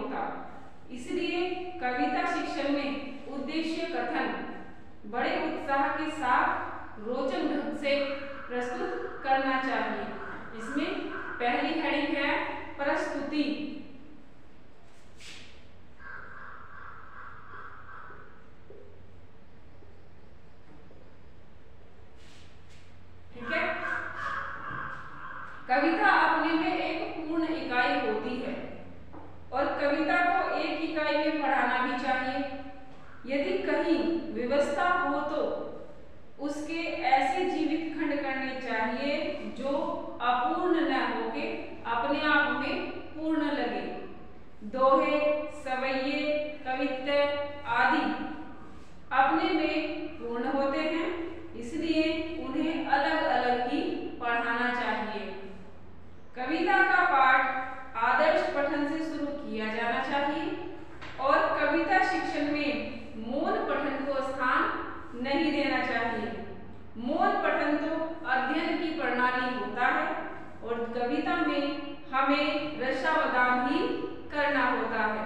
होता। इसलिए कविता शिक्षण में उद्देश्य कथन बड़े उत्साह के साथ रोचक ढंग से प्रस्तुत करना चाहिए। इसमें पहली हेडिंग है प्रस्तुति। ठीक है, कविता अपने में एक पूर्ण इकाई होती है और कविता को एक इकाई में पढ़ाना भी चाहिए। यदि कहीं व्यवस्था हो तो उसके ऐसे जीवित खंड करने चाहिए जो अपूर्ण न होके अपने आप में पूर्ण लगे। दोहे, सवैये, कवित्त आदि अपने में पूर्ण होते हैं, इसलिए उन्हें अलग अलग ही पढ़ाना चाहिए। कविता का पाठ आदर्श पठन से शुरू किया जाना चाहिए और कविता शिक्षण में मौन पठन को स्थान नहीं देना चाहिए। मौन पठन तो अध्ययन की प्रणाली होता है और कविता में हमें रसावदान ही करना होता है।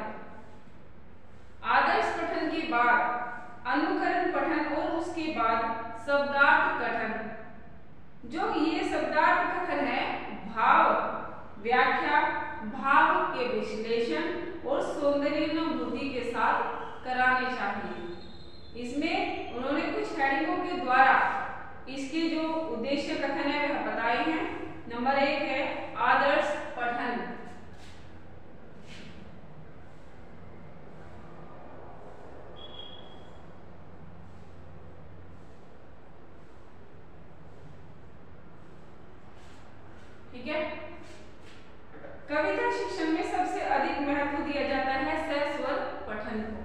आदर्श पठन के बाद अनुकरण पठन और उसके बाद शब्दार्थ कथन। जो ये शब्दार्थ कथन है, भाव व्याख्या, भाव के विश्लेषण और सौंदर्यानुभूति के साथ कराने चाहिए। इसमें उन्होंने कुछ हेडिंगों के द्वारा इसके जो उद्देश्य कथन है वह बताए हैं। नंबर 1 है आदर्श पठन। ठीक है, कविता शिक्षण में सबसे अधिक महत्व दिया जाता है सस्वर पठन को।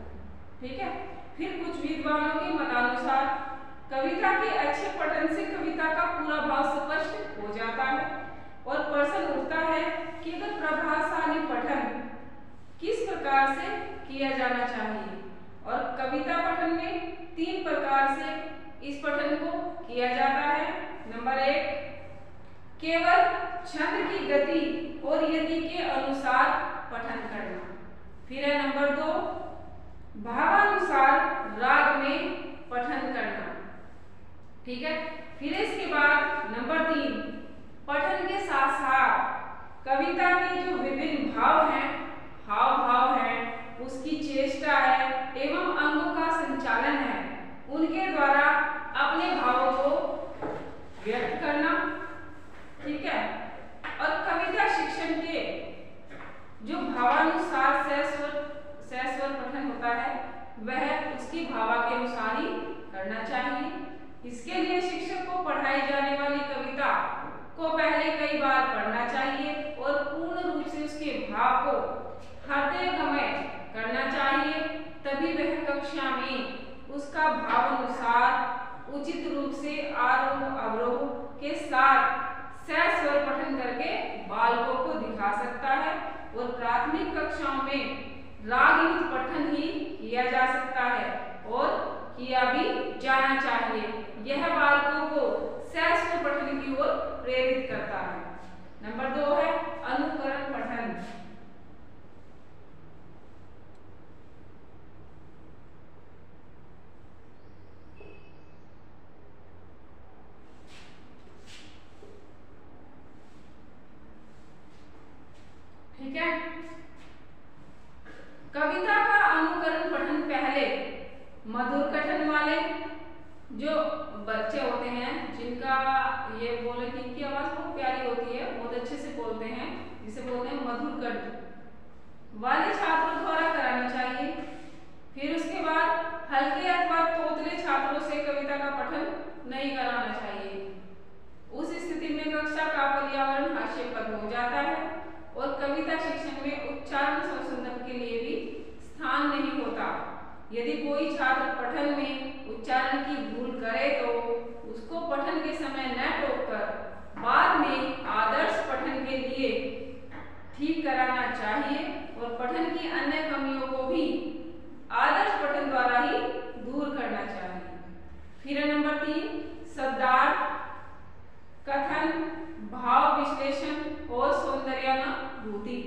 ठीक है, फिर कुछ विद्वानों के मतानुसार कविता के अच्छे पठन से कविता का पूरा भाव स्पष्ट हो जाता है और प्रश्न उठता है कि अगर प्रभावशाली पठन किस प्रकार से किया जाना चाहिए। और कविता पठन में 3 प्रकार से इस पठन को किया जाता है। नंबर 1 केवल छंद की गति और यति के अनुसार पठन करना। फिर है नंबर 2 भावानुसार राग में पठन करना। ठीक है, फिर इसके बाद नंबर 3 पठन के साथ साथ कविता के जो विभिन्न भाव हैं, हाव भाव है, उसकी चेष्टा है एवं अंगों का संचालन है, उनके द्वारा अपने भावों को व्यक्त करना। ठीक है, और कविता शिक्षण के जो भावानुसार सस्वर पठन होता है वह उसकी भावा के अनुसार ही करना चाहिए। इसके लिए शिक्षक को पढ़ाई जाने वाली कविता को पहले कई बार पढ़ना चाहिए और पूर्ण रूप से उसके भाव को हृदय गमय करना चाहिए। तभी वह कक्षा में उसका भाव अनुसार उचित रूप से आरोह अवरोह के साथ सस्वर पठन करके बालकों को दिखा सकता है। और प्राथमिक कक्षाओं में रागयुक्त पठन ही किया जा सकता है और किया भी जाना चाहिए। यह बालकों को सस्वर पठन की ओर प्रेरित करता है। नंबर 2 है अनुकरण पठन। ठीक है, कविता का अनुकरण पठन पहले मधुर कथन वाले जो बच्चे होते हैं, जिनका ये बोले कि इनकी आवाज बहुत प्यारी होती है, बहुत अच्छे से बोलते हैं, जिसे बोलते हैं मधुर कंठ वाले छात्रों द्वारा करानी चाहिए। फिर उसके बाद हल्के अथवा तोतले छात्रों से कविता का पठन नहीं कराना चाहिए। उस स्थिति में कक्षा का पर्यावरण हास्यपद हो जाता है और कविता शिक्षण में उच्चारण संशोधन के लिए भी स्थान नहीं होता। यदि कोई छात्र पठन में उच्चारण की भूल करे तो उसको पठन के समय न टोककर बाद में आदर्श पठन के लिए ठीक कराना चाहिए और पठन की अन्य कमियों को भी आदर्श पठन द्वारा ही दूर करना चाहिए। फिर नंबर 3 शब्दार्थ कथन, भाव विश्लेषण और सौंदर्यानुभूति।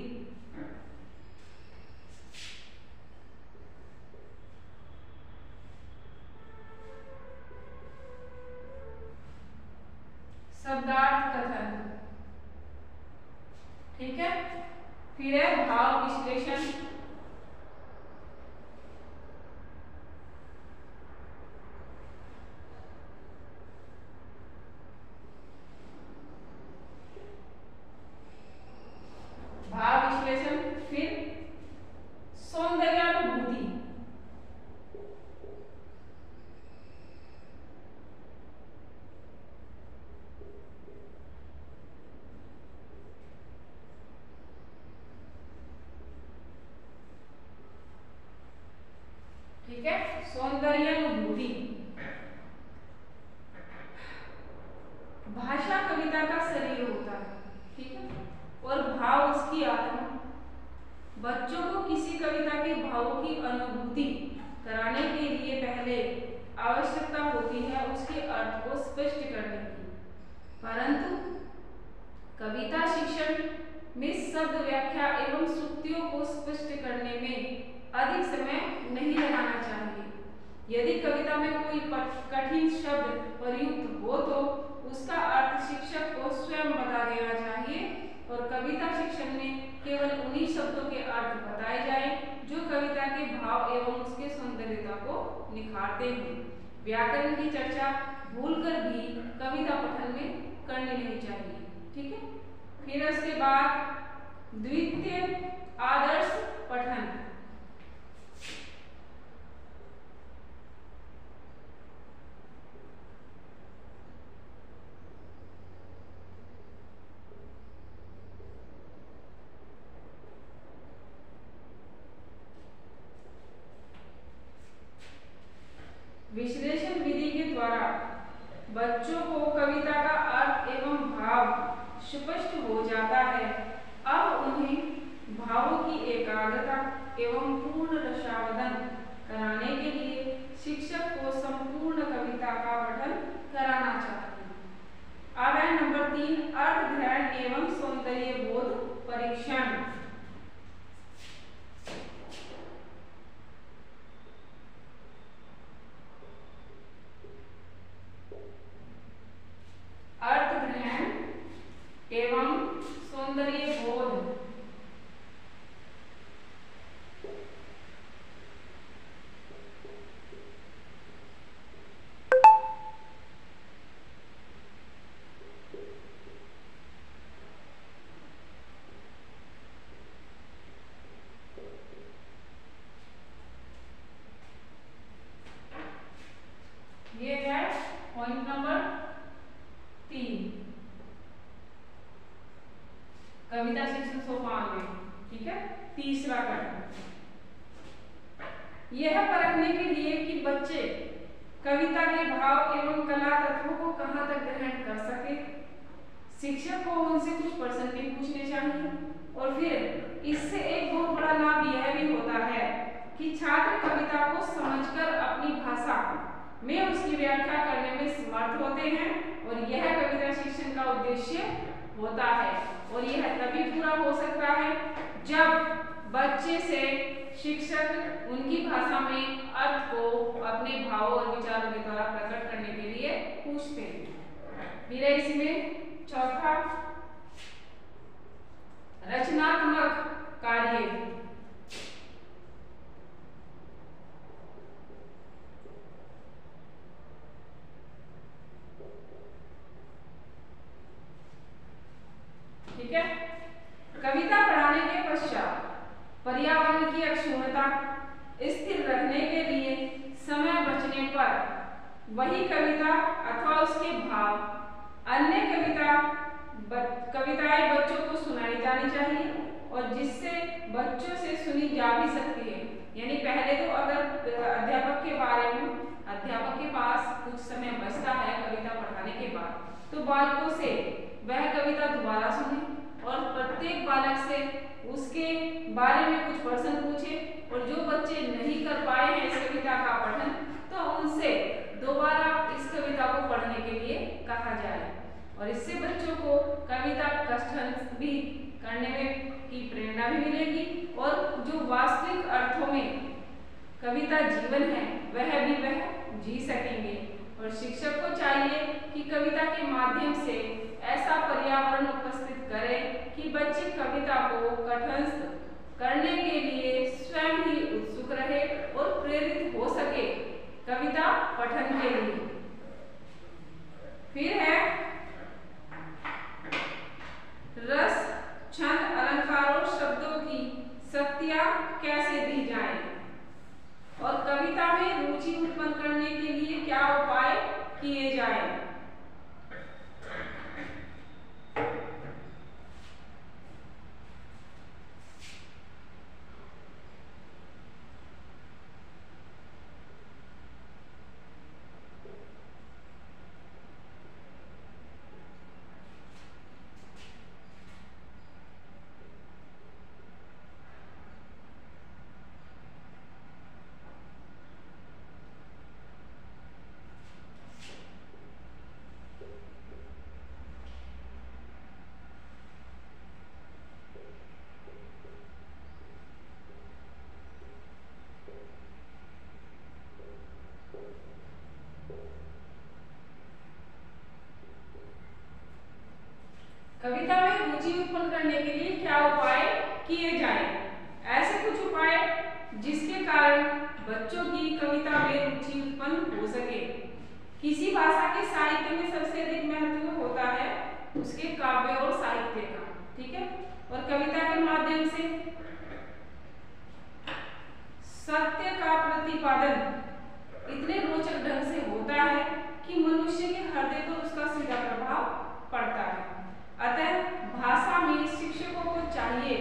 ठीक है, सौंदर्यानुभूति। भाषा कविता का शरीर होता है, ठीक है, और भाव उसकी आत्मा। बच्चों को किसी कविता के भावों की अनुभूति कराने के लिए पहले आवश्यकता होती है उसके अर्थ को स्पष्ट करने की, परंतु कविता शिक्षण में शब्द व्याख्या एवं सूक्तियों को स्पष्ट करने में अधिक समय नहीं लगाना चाहिए। यदि कविता में कोई कठिन शब्द प्रयुक्त हो तो उसका अर्थ शिक्षक को स्वयं बता देना चाहिए और कविता शिक्षण में केवल उन्हीं शब्दों के अर्थ बताए जाएं जो कविता के भाव एवं उसके सौंदर्यता को निखारते हैं। व्याकरण की चर्चा भूलकर भी कविता पठन में करनी नहीं चाहिए, ठीक है। फिर उसके बाद द्वितीय आदर्श पठन। विश्लेषण विधि के द्वारा बच्चों को कविता का अर्थ एवं भाव स्पष्ट हो जाता है। अब उन्हें भावों की एकाग्रता एवं पूर्ण रसावधन कराने के लिए शिक्षक को संपूर्ण कविता का पठन कराना चाहिए। अब है नंबर 3, अर्थ ग्रहण एवं सौंदर्य बोध परीक्षण। अर्थ ग्रहण एवं सौंदर्य बोध। ये है पॉइंट नंबर 3 कविता शिक्षण सोपान में, ठीक है। तीसरा कथन, यह परखने के लिए कि बच्चे कविता के भाव एवं कला तत्वों को कहां तक ग्रहण कर सके, शिक्षक को उनसे कुछ प्रश्न भी पूछने चाहिए। और फिर इससे एक बहुत बड़ा लाभ यह भी होता है कि छात्र कविता को समझकर अपनी भाषा में उसकी व्याख्या करने में समर्थ होते हैं और यह कविता शिक्षण का उद्देश्य होता है। और यह तभी पूरा हो सकता है जब बच्चे से शिक्षक उनकी भाषा में अर्थ को अपने भावों और विचारों के द्वारा प्रकट करने के लिए पूछते हैं। फिर इसमें चौथा, रचनात्मक कार्य। ठीक है, कविता पढ़ाने के पश्चात पर्यावरण की अक्षुण्णता स्थिर रखने के लिए समय बचने पर वही कविता अथवा उसके भाव अन्य कविताएं बच्चों को सुनाई जानी चाहिए और जिससे बच्चों से सुनी जा भी सकती है। यानी पहले तो अगर अध्यापक के पास कुछ समय बचता है कविता पढ़ाने के बाद, तो बालकों से वह कविता दोबारा सुने और प्रत्येक बालक से उसके बारे में कुछ प्रश्न पूछे और जो बच्चे नहीं कर पाए हैं इस कविता का पठन, तो उनसे दोबारा इस कविता को पढ़ने के लिए कहा जाए। और इससे बच्चों को कविता पठन भी करने में की प्रेरणा भी मिलेगी और जो वास्तविक अर्थों में कविता जीवन है वह जी सकेंगे। और शिक्षक को चाहिए कि कविता के माध्यम से ऐसा पर्यावरण उपस्थित करे कि बच्चे कविता को कंठस्थ करने के लिए स्वयं ही उत्सुक रहे और प्रेरित हो सके कविता पठन के लिए। फिर है रस, छंद, अलंकार और शब्दों की शक्तियां कैसे दी जाएं और कविता में रुचि उत्पन्न करने के लिए क्या उपाय किए जाएं। बच्चों की कविता में रुचि उत्पन्न हो सके। किसी भाषा के साहित्य में सबसे अधिक महत्व होता है उसके काव्य और साहित्य का, ठीक है। और कविता के माध्यम से सत्य का प्रतिपादन इतने रोचक ढंग से होता है कि मनुष्य के हृदय पर उसका सीधा प्रभाव पड़ता है। अतः भाषा में शिक्षकों को चाहिए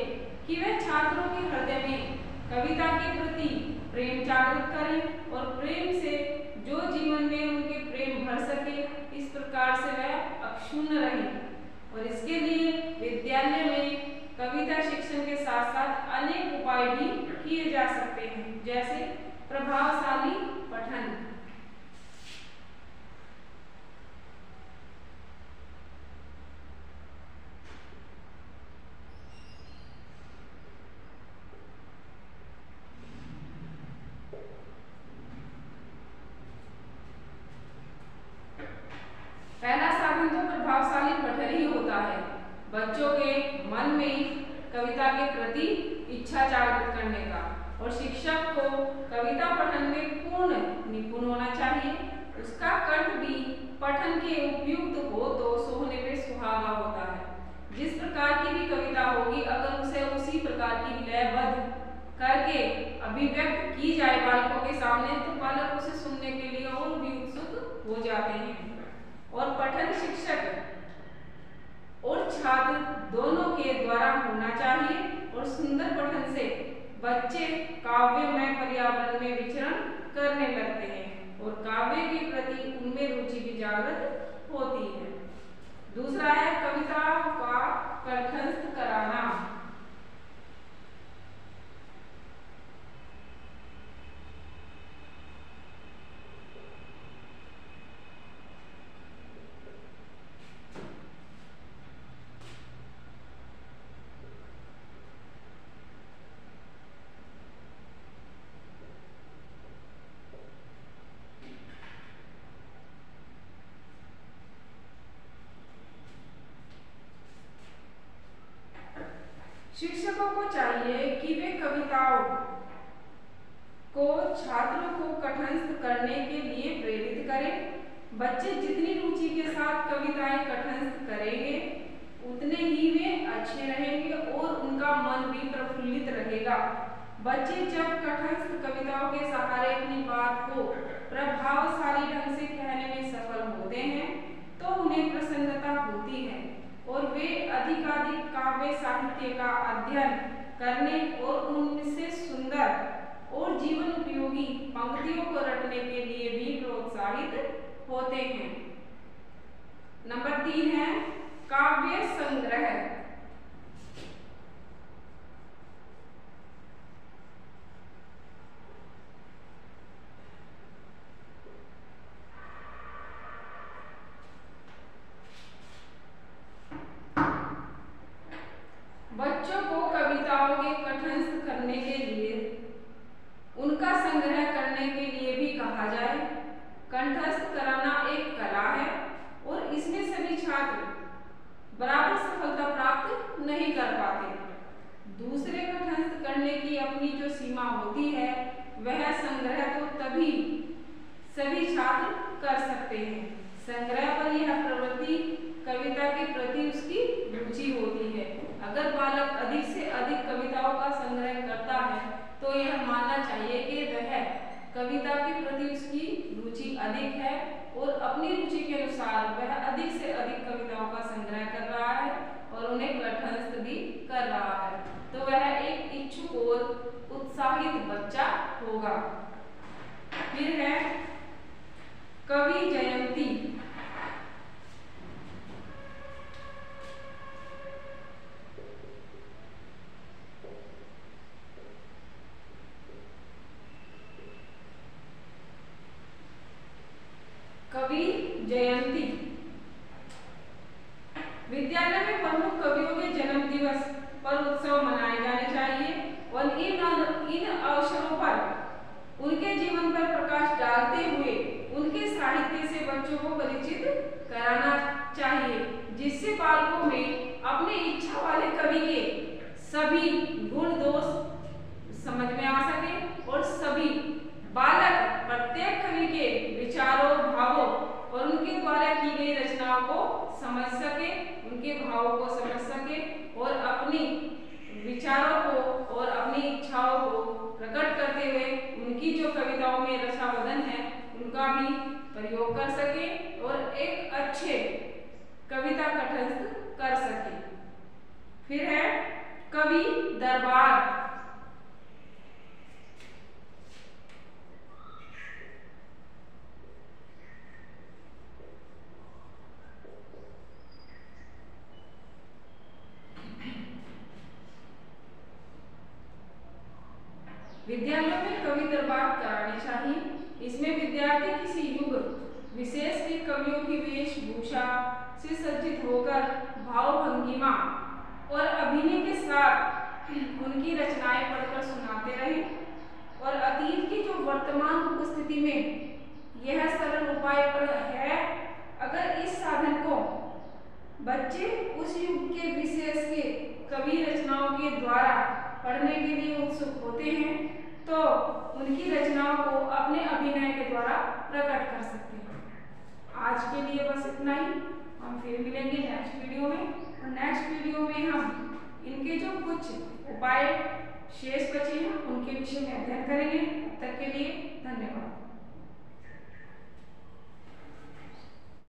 कि वे छात्रों के हृदय में कविता के प्रति प्रेम जागृत करें और प्रेम से जो जीवन में उनके प्रेम भर सके, इस प्रकार से वह अक्षुण्ण रहे। और इसके लिए विद्यालय में कविता शिक्षण के साथ साथ अनेक उपाय भी किए जा सकते हैं, जैसे प्रभावशाली पठन। पहला साधन तो प्रभावशाली पठन ही होता है, बच्चों के मन में कविता के प्रति इच्छा जागृत करने का। और शिक्षक को कविता पठन में पूर्ण निपुण होना चाहिए। उसका कंठ भी पठन के उपयुक्त हो तो सोहने पे सुहागा होता है। जिस प्रकार की भी कविता होगी, अगर उसे उसी प्रकार की लयबद्ध करके अभिव्यक्त की जाए बालकों के सामने, तो बालक उसे सुनने के लिए और भी उत्सुक हो जाते हैं। और पठन शिक्षक और छात्र दोनों के द्वारा होना चाहिए। और सुंदर पठन से बच्चे काव्यमय पर्यावरण में विचरण करने लगते हैं और काव्य के प्रति उनमें रुचि भी जागृत होती है। दूसरा है कविता का कंठस्थ कराना। शिक्षकों को चाहिए कि वे कविताओं को छात्रों को कंठस्थ करने के लिए प्रेरित करें। बच्चे जितनी रुचि के साथ कविताएं कंठस्थ करेंगे, उतने ही वे अच्छे रहेंगे और उनका मन भी प्रफुल्लित रहेगा। बच्चे जब कंठस्थ कविताओं के सहारे अपनी बात को प्रभावशाली ढंग से कहने में सफल होते हैं, तो उन्हें प्रसन्नता होती है और वे अधिकाधिक काव्य साहित्य का अध्ययन करने और उनसे सुंदर और जीवन उपयोगी पंक्तियों को रटने के लिए भी प्रोत्साहित होते हैं। नंबर 3 है काव्य संग्रह। बच्चों को कविताओं के कंठस्थ करने के लिए, उनका संग्रह करने के लिए भी कहा जाए। कंठस्थ कराना एक कला है और इसमें सभी छात्र बराबर सफलता प्राप्त नहीं कर पाते। दूसरे कंठस्थ करने की अपनी जो सीमा होती है, वह संग्रह तो तभी सभी छात्र कर सकते हैं। संग्रह पर यह प्रवृत्ति कविता के प्रति उसकी रुचि होती है। अगर बालक अधिक से अधिक कविताओं का संग्रह करता है, तो यह मानना चाहिए कि वह कविता के प्रति उसकी रुचि अधिक है और अपनी रुचि के अनुसार वह अधिक से अधिक कविताओं का संग्रह कर रहा है और उन्हें कंठस्थ भी कर रहा है, तो वह एक इच्छुक और उत्साहित बच्चा होगा। फिर है कवि जयंती। कवि जयंती विद्यालय में प्रमुख कवियों के जन्म दिवस पर उत्सव मनाए जाने चाहिए और इन अवसरों पर उनके जीवन पर प्रकाश डालते हुए उनके साहित्य से बच्चों को परिचित कराना चाहिए, जिससे बालकों में अपने इच्छा वाले कवि के सभी गुण दोष समझ में आ सके और सभी प्रयोग कर सके और एक अच्छे कविता कंठस्थ कर सके। फिर है कवि दरबार। विद्यालयों में कवि दरबार करानी चाहिए। इसमें विद्यार्थी किसी युग विशेष के कवियों की वेशभूषा से सज्जित होकर भाव भंगिमा और अभिनय के साथ उनकी रचनाएं पढ़कर सुनाते रहे और अतीत की जो वर्तमान उपस्थिति में यह सरल उपाय पर है। अगर इस साधन को बच्चे उस युग के विशेष के कवि रचनाओं के द्वारा पढ़ने के लिए उत्सुक होते हैं तो उनकी रचनाओं को अपने अभिनय के द्वारा प्रकट कर सकते हैं। आज के लिए बस इतना ही। हम फिर मिलेंगे नेक्स्ट वीडियो में और नेक्स्ट वीडियो में हम इनके जो कुछ उपाय शेष बचे हैं उनके विषय में अध्ययन करेंगे। तब तक के लिए धन्यवाद।